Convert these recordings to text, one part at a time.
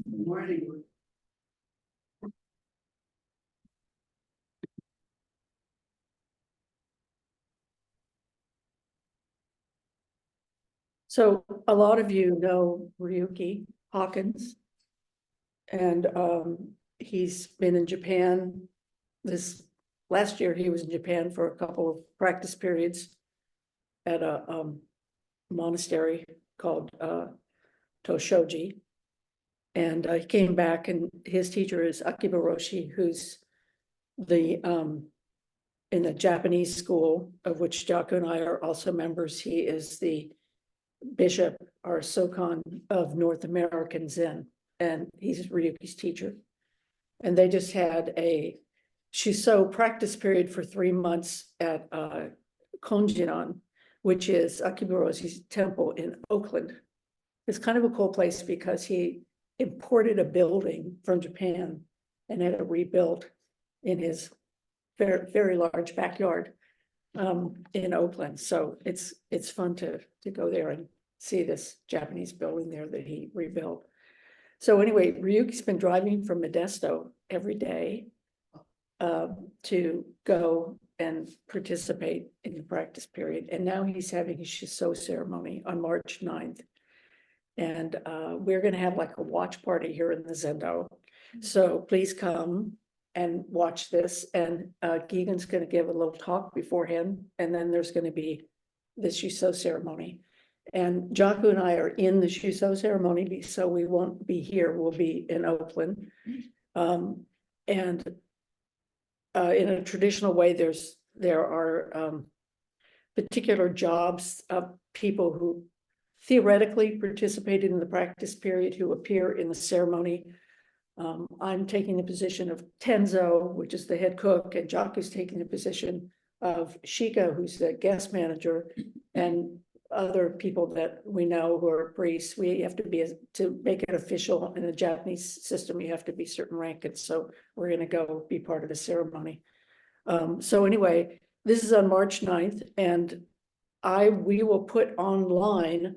Morning. So a lot of you know Ryuki Hawkins, and he's been in Japan. This last year, he was in Japan for a couple of practice periods at a monastery called Toshoji. And he came back, and his teacher is Akiba Roshi, who's the in the Japanese school, of which Jaku and I are also members. He is the bishop or Sokan of North American Zen, and he's Ryuki's teacher. And they just had a Shuso practice period for 3 months at Konjinan, which is Akiba Roshi's temple in Oakland. It's kind of a cool place because he imported a building from Japan and had it rebuilt in his very, very large backyard in Oakland. So it's fun to go there and see this Japanese building there that he rebuilt. So anyway, Ryuki's been driving from Modesto every day to go and participate in the practice period. And now he's having his Shuso ceremony on March 9th. And we're going to have like a watch party here in the Zendo. So please come and watch this. And Gigan's going to give a little talk beforehand. And then there's going to be the Shuso ceremony. And Jaku and I are in the Shuso ceremony, so we won't be here. We'll be in Oakland. And in a traditional way, there are particular jobs of people who theoretically participated in the practice period who appear in the ceremony. I'm taking the position of Tenzo, which is the head cook, and Jaku's taking the position of Shika, who's the guest manager, and other people that we know who are priests. We have to be, to make it official in the Japanese system, you have to be certain rank, and so we're going to go be part of the ceremony. So anyway, this is on March 9th, and we will put online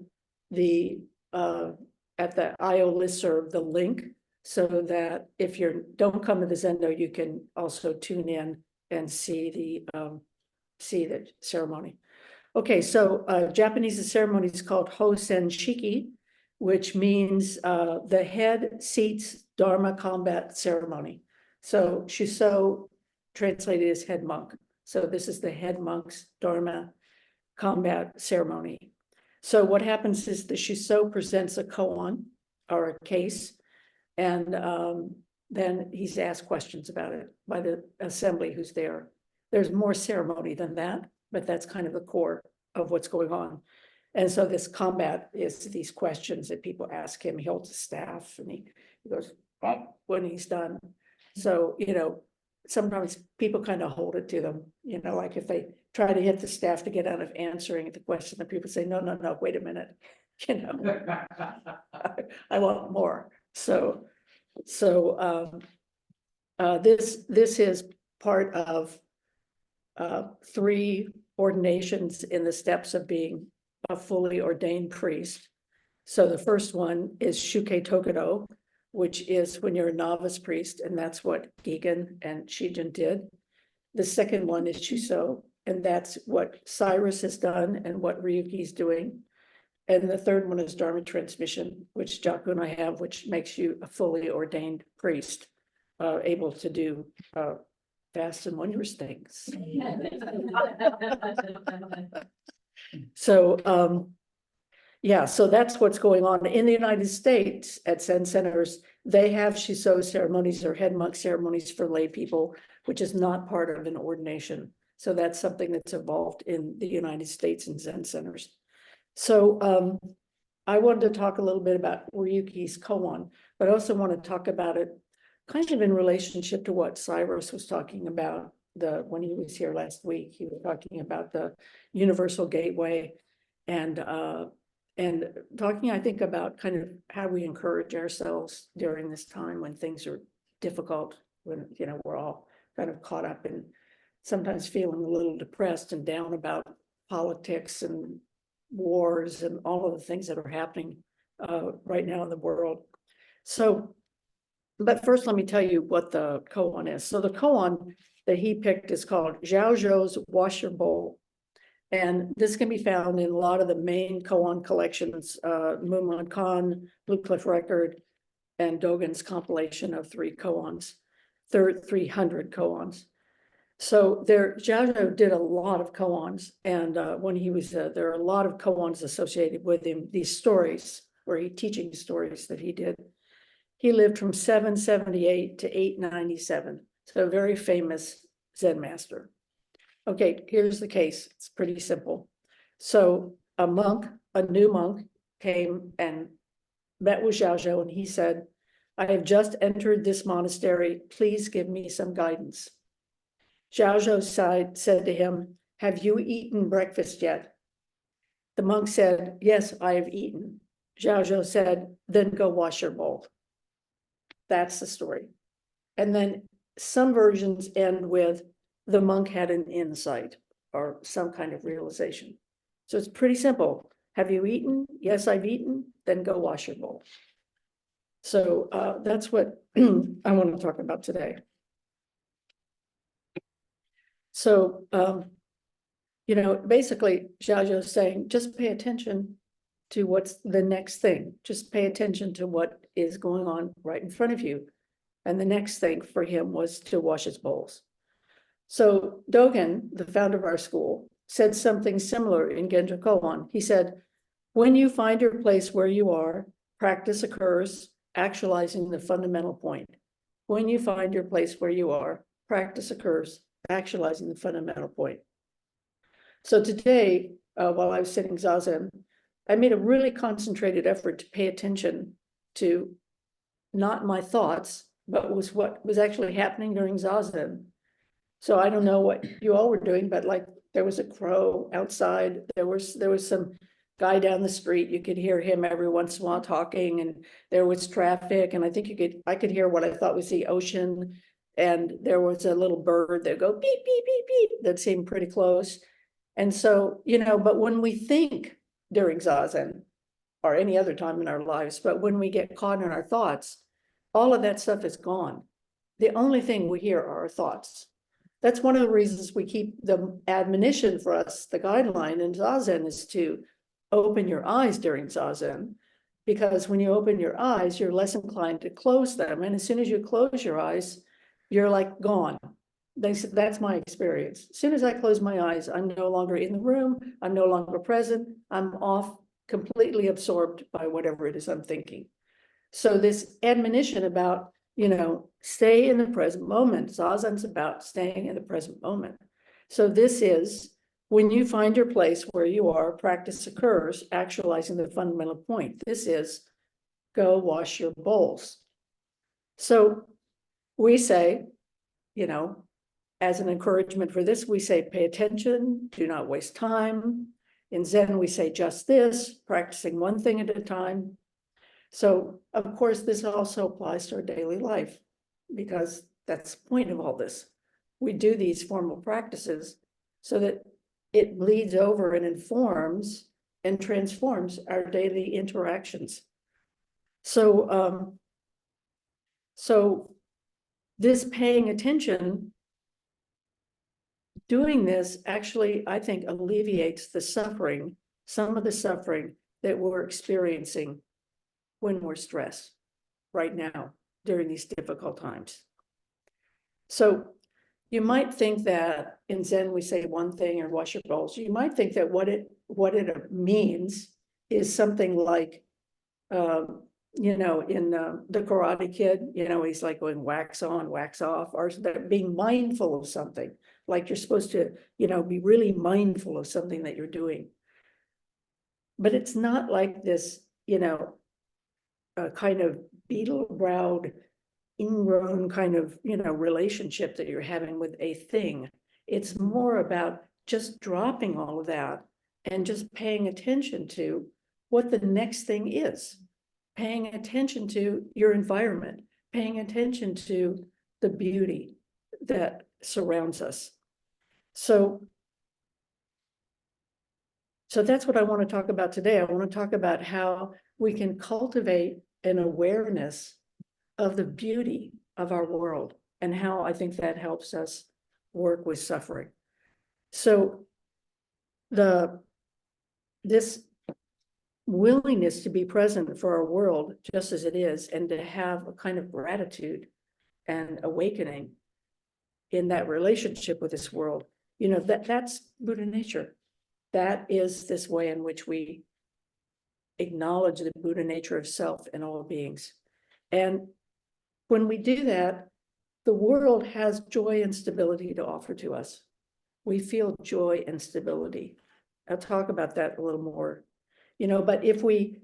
the at the IO listserv the link, so that if you don't come to the Zendo, you can also tune in and see the ceremony. Okay, so Japanese ceremony is called Hossen Shiki, which means the head seats Dharma combat ceremony. So Shuso translated as head monk. So this is the head monk's Dharma combat ceremony. So what happens is the Shuso presents a koan or a case, and then he's asked questions about it by the assembly who's there. There's more ceremony than that, but that's kind of the core of what's going on. And so this combat is these questions that people ask him. He holds a staff and he goes, oh, when he's done. So, sometimes people kind of hold it to them, like if they try to hit the staff to get out of answering the question, the people say, no, wait a minute, I want more. So this is part of 3 ordinations in the steps of being a fully ordained priest. So the first one is Shuke Tokudo, which is when you're a novice priest, and that's what Gigan and Shijin did. The second one is Shuso, and that's what Cyrus has done and what Ryuki's doing. And the third one is Dharma transmission, which Jaku and I have, which makes you a fully ordained priest, able to do fast and wondrous things. So, yeah, so that's what's going on in the United States at Zen centers. They have Shuso ceremonies or head monk ceremonies for lay people, which is not part of an ordination. So that's something that's evolved in the United States in Zen centers. So I wanted to talk a little bit about Ryuki's koan, but I also want to talk about it kind of in relationship to what Cyrus was talking about when he was here last week. He was talking about the universal gateway and talking, I think, about kind of how we encourage ourselves during this time when things are difficult, when, we're all kind of caught up in sometimes feeling a little depressed and down about politics and wars and all of the things that are happening right now in the world. So, but first, let me tell you what the koan is. So the koan that he picked is called Zhaozhou's Washer Bowl. And this can be found in a lot of the main koan collections, Mumon Khan, Blue Cliff Record, and Dogen's compilation of 300 koans. So Zhaozhou did a lot of koans, and when he was, there are a lot of koans associated with him, these stories, where he teaching stories that he did. He lived from 778 to 897, so a very famous Zen master. Okay, here's the case. It's pretty simple. So a new monk, came and met with Zhaozhou, and he said, I have just entered this monastery. Please give me some guidance. Zhaozhou said to him, have you eaten breakfast yet? The monk said, yes, I have eaten. Zhaozhou said, then go wash your bowl. That's the story. And then some versions end with, the monk had an insight or some kind of realization. So it's pretty simple. Have you eaten? Yes, I've eaten. Then go wash your bowl. So that's what I want to talk about today. So, basically, Zhaozhou is saying, just pay attention to what's the next thing. Just pay attention to what is going on right in front of you. And the next thing for him was to wash his bowls. So Dogen, the founder of our school, said something similar in Genjo Koan. He said, when you find your place where you are, practice occurs, actualizing the fundamental point. When you find your place where you are, practice occurs, actualizing the fundamental point. So today, while I was sitting Zazen, I made a really concentrated effort to pay attention to not my thoughts, but was what was actually happening during Zazen. So I don't know what you all were doing, but like there was a crow outside. There was some guy down the street. You could hear him every once in a while talking, and there was traffic. And I think I could hear what I thought was the ocean. And there was a little bird that go beep, beep, beep, beep, that seemed pretty close. And so, but when we think during Zazen or any other time in our lives, but when we get caught in our thoughts, all of that stuff is gone. The only thing we hear are our thoughts. That's one of the reasons we keep the admonition for us, the guideline in Zazen is to open your eyes during Zazen, because when you open your eyes, you're less inclined to close them. And as soon as you close your eyes, you're like gone. That's my experience. As soon as I close my eyes, I'm no longer in the room. I'm no longer present. I'm off, completely absorbed by whatever it is I'm thinking. So this admonition about, stay in the present moment. Zazen's about staying in the present moment. So this is, when you find your place where you are, practice occurs, actualizing the fundamental point. This is, go wash your bowls. So we say, as an encouragement for this, we say, pay attention, do not waste time. In Zen, we say just this, practicing one thing at a time. So, of course, this also applies to our daily life, because that's the point of all this. We do these formal practices so that it bleeds over and informs and transforms our daily interactions. So, this paying attention, doing this actually, I think, alleviates the suffering, some of the suffering that we're experiencing when we're stressed right now during these difficult times. So you might think that in Zen we say one thing or wash your bowls. You might think that what it means is something like, in the Karate Kid, he's like going wax on, wax off, or that being mindful of something, like you're supposed to, be really mindful of something that you're doing. But it's not like this, a kind of beetle-browed, ingrown kind of, relationship that you're having with a thing. It's more about just dropping all of that and just paying attention to what the next thing is, paying attention to your environment, paying attention to the beauty that surrounds us. So that's what I want to talk about today. I want to talk about how we can cultivate an awareness of the beauty of our world and how I think that helps us work with suffering. So this willingness to be present for our world just as it is, and to have a kind of gratitude and awakening in that relationship with this world, that's Buddha nature. That is this way in which we acknowledge the Buddha nature of self in all beings. And when we do that, the world has joy and stability to offer to us. We feel joy and stability. I'll talk about that a little more, but if we,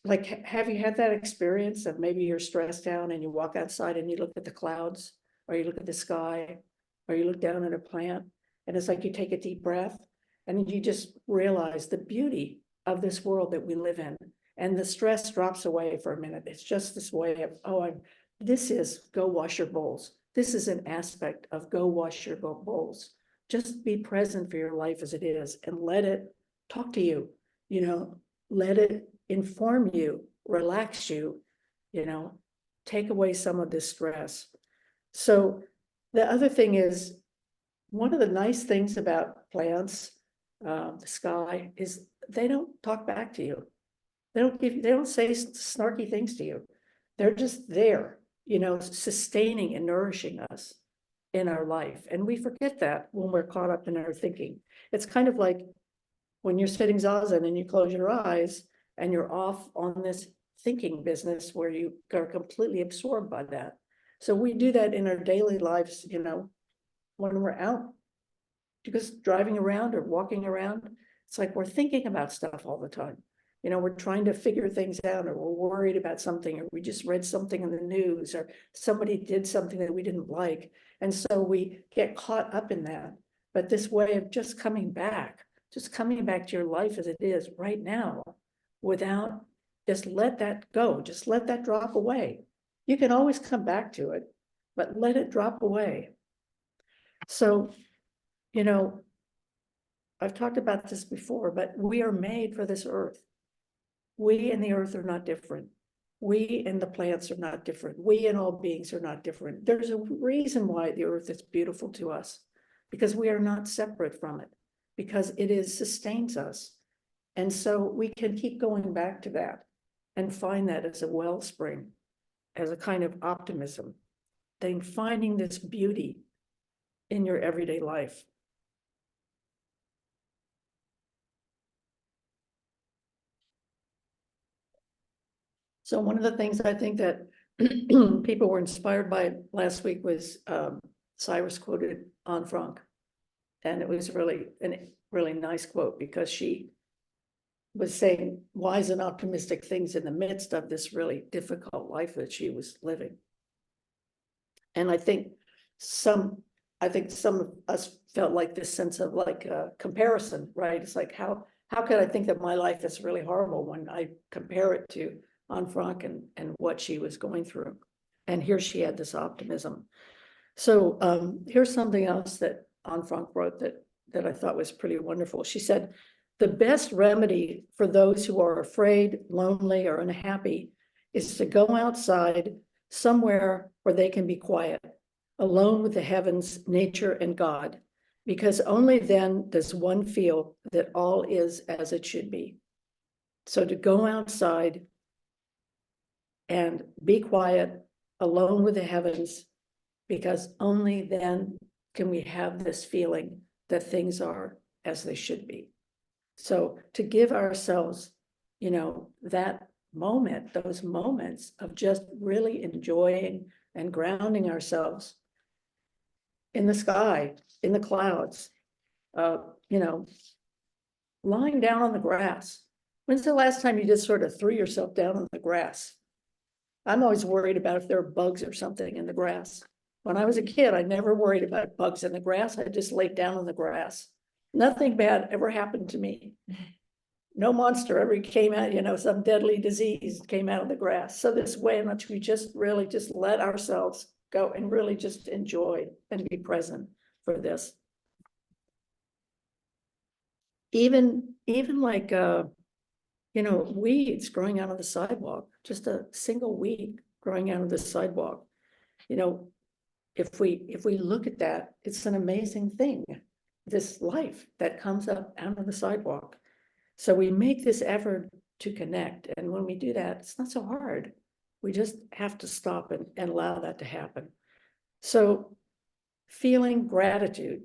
like, have you had that experience of maybe you're stressed out and you walk outside and you look at the clouds, or you look at the sky, or you look down at a plant, and it's like you take a deep breath and you just realize the beauty of this world that we live in, and the stress drops away for a minute. It's just this way of, this is go wash your bowls. This is an aspect of go wash your bowls. Just be present for your life as it is, and let it talk to you, let it inform you, relax you, take away some of this stress. So the other thing is, one of the nice things about plants, the sky, is they don't talk back to you. They don't say snarky things to you. They're just there, sustaining and nourishing us in our life. And we forget that when we're caught up in our thinking. It's kind of like when you're sitting Zazen and you close your eyes and you're off on this thinking business where you are completely absorbed by that. So we do that in our daily lives, when we're out, because driving around or walking around, it's like we're thinking about stuff all the time. We're trying to figure things out, or we're worried about something, or we just read something in the news, or somebody did something that we didn't like. And so we get caught up in that. But this way of just coming back to your life as it is right now, without, just let that go, just let that drop away. You can always come back to it, but let it drop away. So, I've talked about this before, but we are made for this earth. We and the earth are not different. We and the plants are not different. We and all beings are not different. There's a reason why the earth is beautiful to us, because we are not separate from it, because it sustains us. And so we can keep going back to that and find that as a wellspring, as a kind of optimism, then finding this beauty in your everyday life. So one of the things I think that people were inspired by last week was Cyrus quoted Anne Frank. And it was really a really nice quote, because she was saying wise and optimistic things in the midst of this really difficult life that she was living. And I think some of us felt like this sense of like a comparison, right? It's like, how could I think that my life is really horrible when I compare it to Anne Frank and what she was going through? And here she had this optimism. So here's something else that Anne Frank wrote that I thought was pretty wonderful. She said, the best remedy for those who are afraid, lonely, or unhappy is to go outside somewhere where they can be quiet, alone with the heavens, nature, and God, because only then does one feel that all is as it should be. So to go outside and be quiet, alone with the heavens, because only then can we have this feeling that things are as they should be. So to give ourselves, that moment, those moments of just really enjoying and grounding ourselves in the sky, in the clouds, lying down on the grass. When's the last time you just sort of threw yourself down on the grass? I'm always worried about if there are bugs or something in the grass. When I was a kid, I never worried about bugs in the grass. I just laid down on the grass. Nothing bad ever happened to me. No monster ever came out, some deadly disease came out of the grass. So this way in which we just really just let ourselves go and really just enjoy and be present for this. Even like, weeds growing out on the sidewalk. just a single weed growing out of the sidewalk. You know, if we look at that, it's an amazing thing, this life that comes up out of the sidewalk. So we make this effort to connect. And when we do that, it's not so hard. We just have to stop and allow that to happen. So feeling gratitude,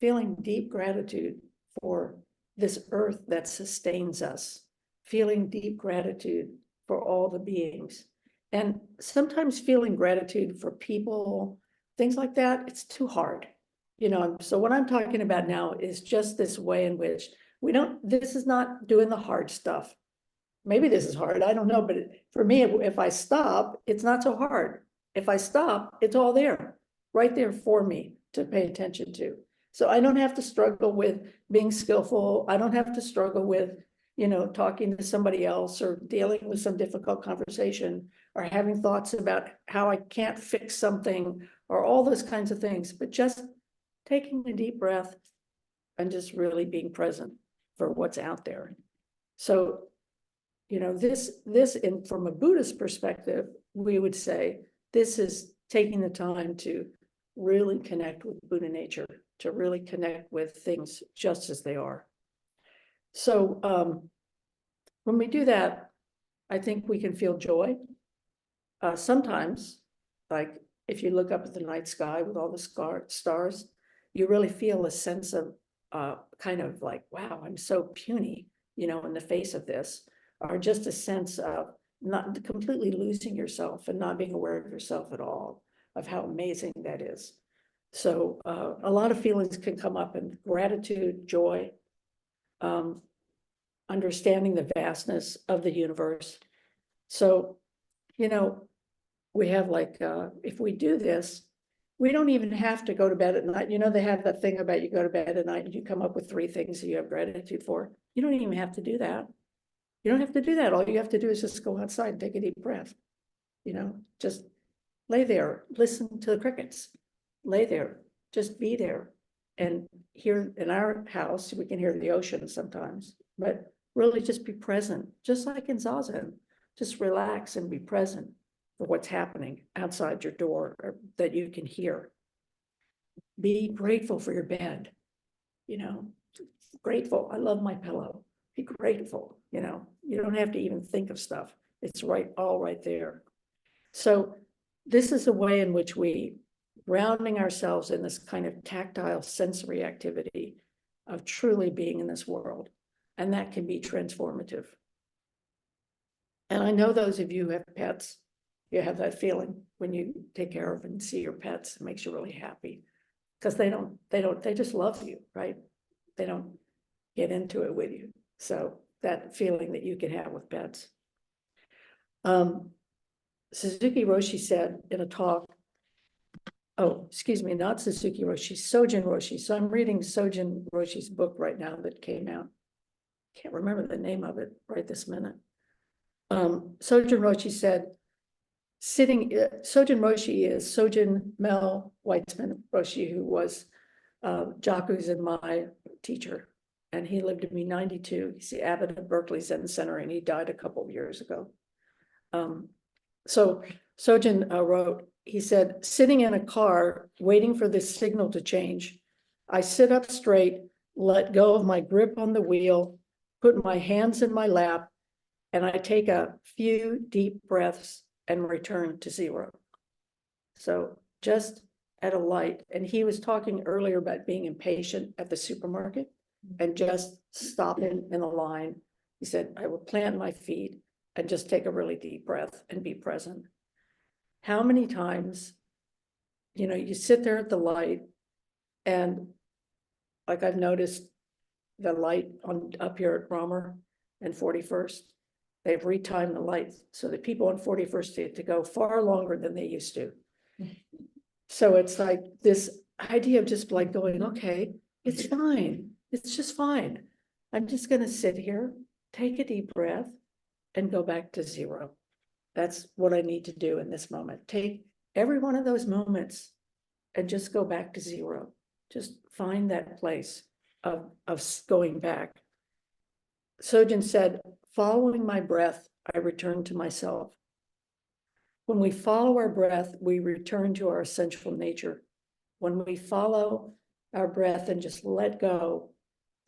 feeling deep gratitude for this earth that sustains us, feeling deep gratitude for all the beings. And sometimes feeling gratitude for people, things like that, it's too hard. You know, so what I'm talking about now is just this way in which this is not doing the hard stuff. Maybe this is hard, I don't know, but for me, if I stop, it's not so hard. If I stop, it's all there, right there for me to pay attention to. So I don't have to struggle with being skillful. I don't have to struggle with, you know, talking to somebody else or dealing with some difficult conversation or having thoughts about how I can't fix something or all those kinds of things, but just taking a deep breath and just really being present for what's out there. So, you know, from a Buddhist perspective, we would say this is taking the time to really connect with Buddha nature, to really connect with things just as they are. So when we do that, I think we can feel joy. Sometimes, like if you look up at the night sky with all the stars, you really feel a sense of kind of like, wow, I'm so puny, you know, in the face of this, or just a sense of not completely losing yourself and not being aware of yourself at all, of how amazing that is. So a lot of feelings can come up in gratitude, joy, understanding the vastness of the universe. So, you know, we have like, if we do this, we don't even have to go to bed at night. You know, they have that thing about you go to bed at night and you come up with 3 things that you have gratitude for. You don't even have to do that. You don't have to do that. All you have to do is just go outside and take a deep breath. You know, just lay there, listen to the crickets, lay there, just be there. And here in our house, we can hear the ocean sometimes, but really just be present, just like in Zazen. Just relax and be present for what's happening outside your door or that you can hear. Be grateful for your bed, you know, grateful. I love my pillow. Be grateful, you know, you don't have to even think of stuff. It's all right there. So this is a way in which we grounding ourselves in this kind of tactile sensory activity of truly being in this world. And that can be transformative. And I know those of you who have pets, you have that feeling when you take care of and see your pets, it makes you really happy. Because they just love you, right? They don't get into it with you. So that feeling that you can have with pets. Suzuki Roshi said in a talk, oh, excuse me, not Suzuki Roshi, Sojin Roshi. So I'm reading Sojin Roshi's book right now that came out. Can't remember the name of it right this minute. Sojin Roshi said, Sojin Roshi is Sojin Mel Weitzman Roshi, who was Jaku's and my teacher. And he lived to be 92. He's the abbot of Berkeley Zen Center, and he died a couple of years ago. So Sojin wrote, he said, sitting in a car, waiting for this signal to change, I sit up straight, let go of my grip on the wheel, put my hands in my lap, and I take a few deep breaths and return to zero. So just at a light, and he was talking earlier about being impatient at the supermarket and just stopping in the line. He said, I would plant my feet and just take a really deep breath and be present. How many times, you know, you sit there at the light and like I've noticed the light on up here at Romer and 41st, they've retimed the lights so that people on 41st get to go far longer than they used to. So it's like this idea of just like going, okay, it's fine. It's just fine. I'm just going to sit here, take a deep breath, and go back to zero. That's what I need to do in this moment. Take every one of those moments and just go back to zero. Just find that place of going back. Sojin said, following my breath, I return to myself. When we follow our breath, we return to our essential nature. When we follow our breath and just let go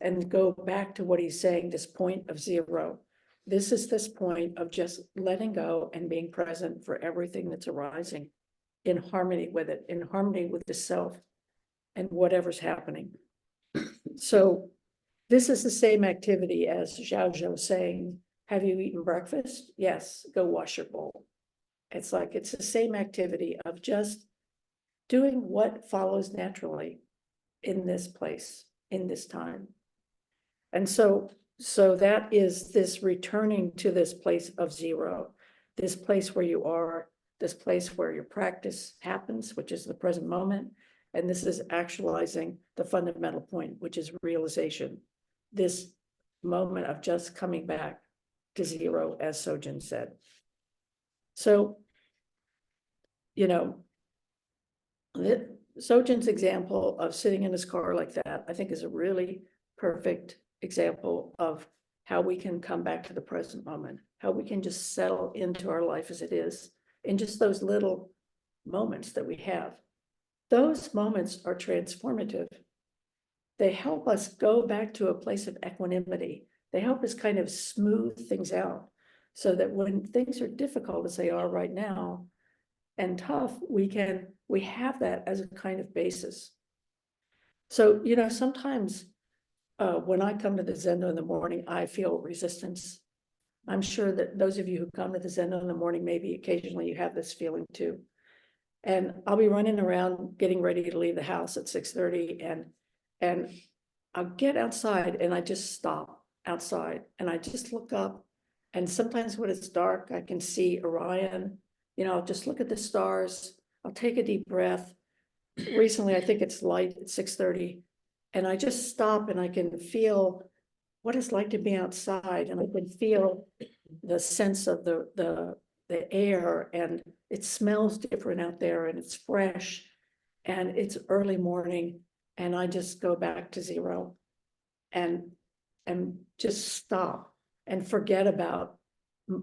and go back to what he's saying, this point of zero. This is this point of just letting go and being present for everything that's arising, in harmony with it, in harmony with the self and whatever's happening. So this is the same activity as Zhaozhou saying, have you eaten breakfast? Yes, go wash your bowl. It's like, it's the same activity of just doing what follows naturally in this place, in this time. And so that is this returning to this place of zero, this place where you are, this place where your practice happens, which is the present moment. And this is actualizing the fundamental point, which is realization. This moment of just coming back to zero, as Sojin said. So, you know, Sojin's example of sitting in his car like that, I think is a really perfect example of how we can come back to the present moment, how we can just settle into our life as it is, in just those little moments that we have. Those moments are transformative. They help us go back to a place of equanimity. They help us kind of smooth things out so that when things are difficult as they are right now and tough, we have that as a kind of basis. So, you know, sometimes when I come to the Zendo in the morning, I feel resistance. I'm sure that those of you who come to the Zendo in the morning, maybe occasionally you have this feeling too. And I'll be running around getting ready to leave the house at 6:30, and I'll get outside and I just stop outside and I just look up. And sometimes when it's dark, I can see Orion. You know, I'll just look at the stars. I'll take a deep breath. Recently, I think it's light at 6:30, and I just stop and I can feel what it's like to be outside, and I can feel the sense of the air, and it smells different out there, and it's fresh, and it's early morning, and I just go back to zero, and just stop and forget about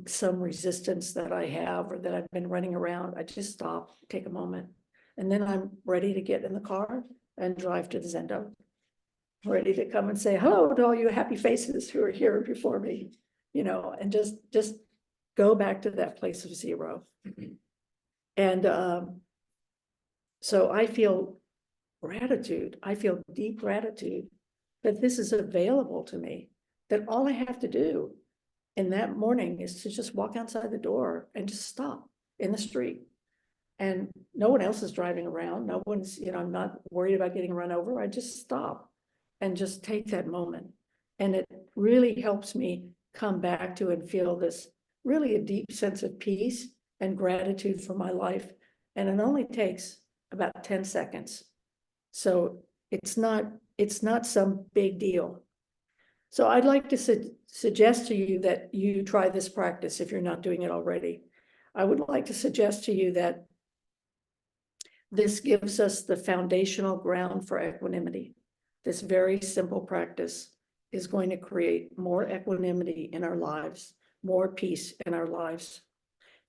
some resistance that I have or that I've been running around. I just stop, take a moment, and then I'm ready to get in the car and drive to the Zendo, ready to come and say hello to all you happy faces who are here before me, you know, and just go back to that place of zero. And so I feel gratitude. I feel deep gratitude that this is available to me, that all I have to do in that morning is to just walk outside the door and just stop in the street. And no one else is driving around. No one's, you know, I'm not worried about getting run over. I just stop and just take that moment. And it really helps me come back to and feel this really a deep sense of peace and gratitude for my life. And it only takes about 10 seconds. So it's not some big deal. So I'd like to suggest to you that you try this practice if you're not doing it already. I would like to suggest to you that this gives us the foundational ground for equanimity. This very simple practice is going to create more equanimity in our lives, more peace in our lives.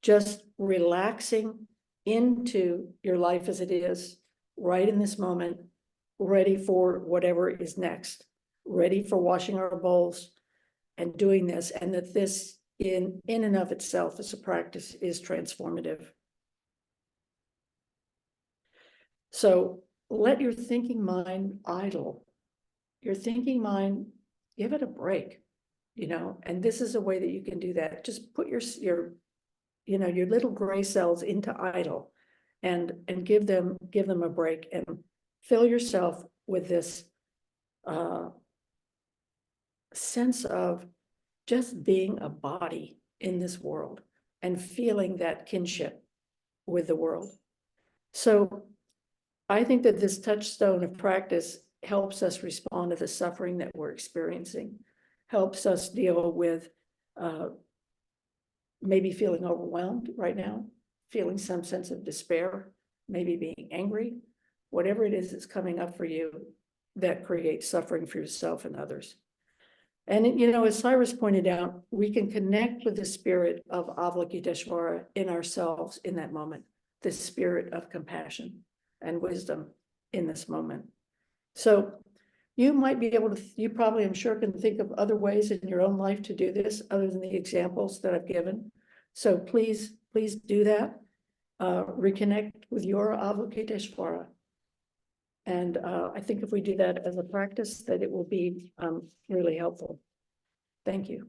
Just relaxing into your life as it is, right in this moment, ready for whatever is next, ready for washing our bowls and doing this, and that this in and of itself as a practice is transformative. So let your thinking mind idle. Your thinking mind, give it a break, you know, and this is a way that you can do that. Just put your little gray cells into idle and give them a break and fill yourself with this sense of just being a body in this world and feeling that kinship with the world. So I think that this touchstone of practice helps us respond to the suffering that we're experiencing, helps us deal with maybe feeling overwhelmed right now, feeling some sense of despair, maybe being angry, whatever it is that's coming up for you that creates suffering for yourself and others. And, you know, as Cyrus pointed out, we can connect with the spirit of Avalokiteshvara in ourselves in that moment, the spirit of compassion and wisdom in this moment. So you might be able to, you probably, I'm sure, can think of other ways in your own life to do this other than the examples that I've given. So please do that. Reconnect with your Avalokiteshvara. And I think if we do that as a practice, that it will be really helpful. Thank you.